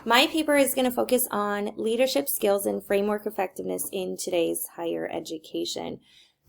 My paper is going to focus on leadership skills and framework effectiveness in today's higher education.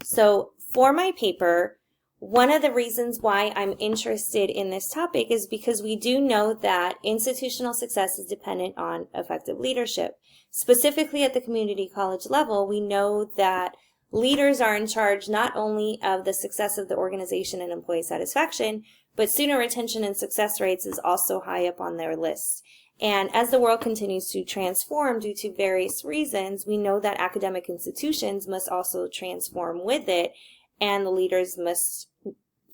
So for my paper, one of the reasons why I'm interested in this topic is because we do know that institutional success is dependent on effective leadership. Specifically at the community college level, we know that leaders are in charge not only of the success of the organization and employee satisfaction, but student retention and success rates is also high up on their list. And as the world continues to transform due to various reasons, we know that academic institutions must also transform with it, and the leaders must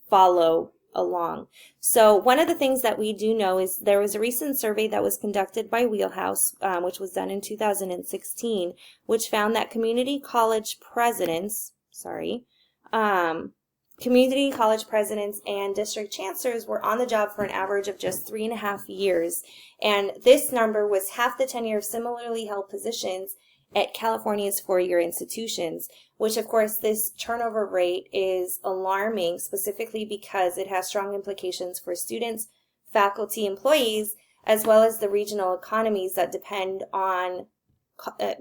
follow along. So one of the things that we do know is there was a recent survey that was conducted by Wheelhouse, which was done in 2016, which found that community college presidents and district chancellors were on the job for an average of just 3.5 years. And this number was half the tenure of similarly held positions at California's four-year institutions, which of course this turnover rate is alarming, specifically because it has strong implications for students, faculty, employees, as well as the regional economies that depend on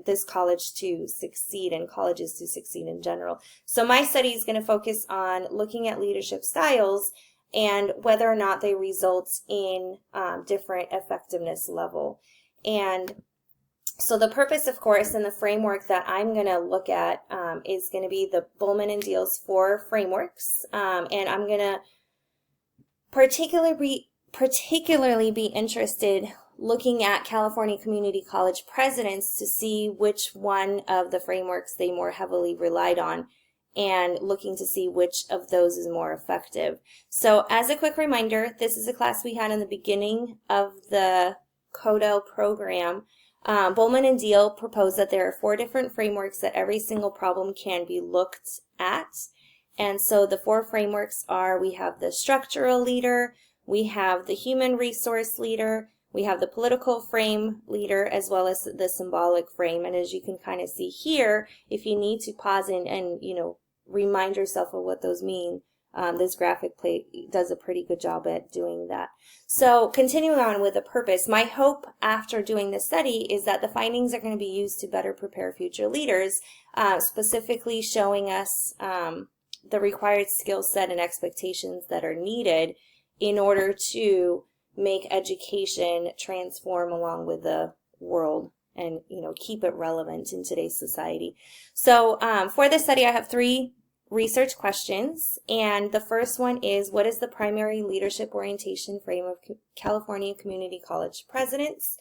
this college to succeed and colleges to succeed in general. So my study is going to focus on looking at leadership styles and whether or not they result in different effectiveness level. And so the purpose, of course, and the framework that I'm going to look at is going to be the Bowman and Deal's 4 frameworks, and I'm going to particularly be interested looking at California community college presidents to see which one of the frameworks they more heavily relied on, and looking to see which of those is more effective. So as a quick reminder, this is a class we had in the beginning of the CODEL program. Bowman and Deal proposed that there are 4 different frameworks that every single problem can be looked at. And so the 4 frameworks are, we have the structural leader, we have the human resource leader, we have the political frame leader, as well as the symbolic frame. And as you can kind of see here, if you need to pause and remind yourself of what those mean, this graphic plate does a pretty good job at doing that. So continuing on with the purpose, my hope after doing this study is that the findings are going to be used to better prepare future leaders, specifically showing us the required skill set and expectations that are needed in order to make education transform along with the world and keep it relevant in today's society. So for this study I have 3 research questions, and the first one is, what is the primary leadership orientation frame of California community college presidents?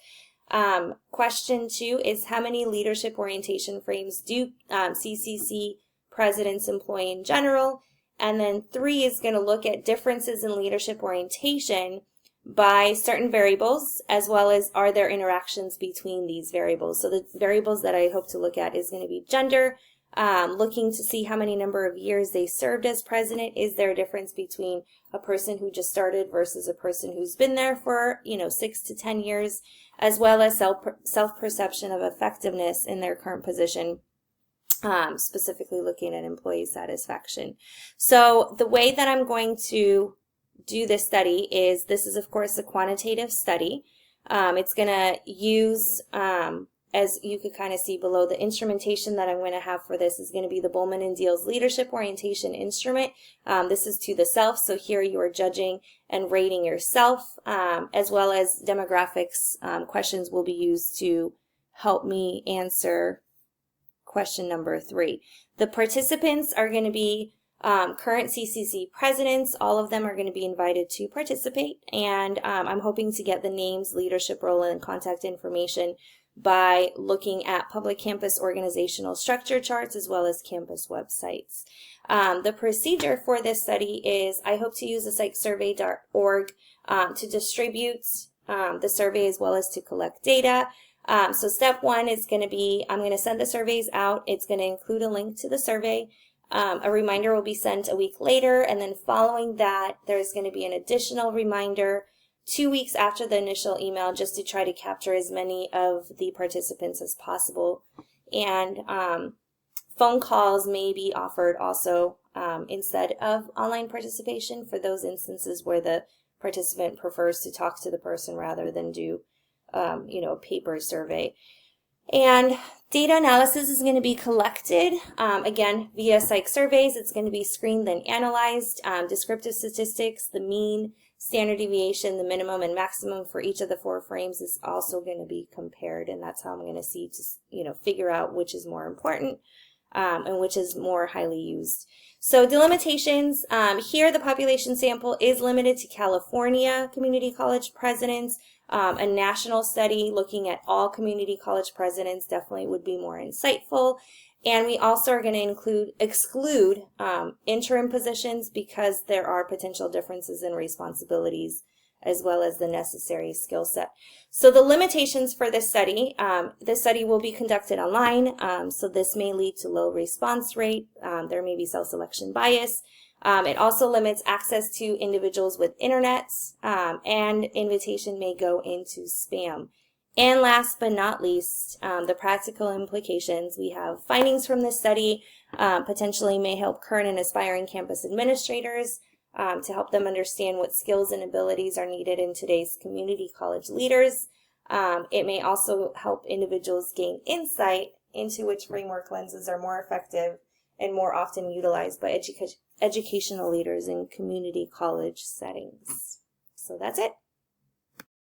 Question 2 is, how many leadership orientation frames do CCC presidents employ in general? And then 3 is going to look at differences in leadership orientation by certain variables, as well as are there interactions between these variables. So the variables that I hope to look at is going to be gender, looking to see how many number of years they served as president. Is there a difference between a person who just started versus a person who's been there for 6 to 10 years, as well as self-perception of effectiveness in their current position, specifically looking at employee satisfaction. So the way that I'm going to do this study is, this is of course a quantitative study. It's going to use, as you could kind of see below, the instrumentation that I'm going to have for this is going to be the Bowman and Deal's leadership orientation instrument. This is to the self, so here you are judging and rating yourself, as well as demographics questions will be used to help me answer question number 3. The participants are going to be current CCC presidents. All of them are going to be invited to participate, and I'm hoping to get the names, leadership role, and contact information by looking at public campus organizational structure charts as well as campus websites. The procedure for this study is, I hope to use the site survey.org to distribute the survey as well as to collect data. So step 1 is going to be, I'm going to send the surveys out. It's going to include a link to the survey. A reminder will be sent a week later, and then following that, there's going to be an additional reminder 2 weeks after the initial email, just to try to capture as many of the participants as possible. And phone calls may be offered also instead of online participation for those instances where the participant prefers to talk to the person rather than do a paper survey. And data analysis is going to be collected, again, via psych surveys. It's going to be screened and analyzed. Descriptive statistics, the mean, standard deviation, the minimum and maximum for each of the 4 frames is also going to be compared, and that's how I'm going to see to, figure out which is more important and which is more highly used. So delimitations, here the population sample is limited to California community college presidents. A national study looking at all community college presidents definitely would be more insightful. And we also are going to exclude interim positions because there are potential differences in responsibilities as well as the necessary skill set. So the limitations for this study will be conducted online, so this may lead to low response rate. There may be self-selection bias. It also limits access to individuals with internet, and invitation may go into spam. And last but not least, the practical implications. We have findings from this study potentially may help current and aspiring campus administrators to help them understand what skills and abilities are needed in today's community college leaders. It may also help individuals gain insight into which framework lenses are more effective and more often utilized by educational leaders in community college settings. So that's it.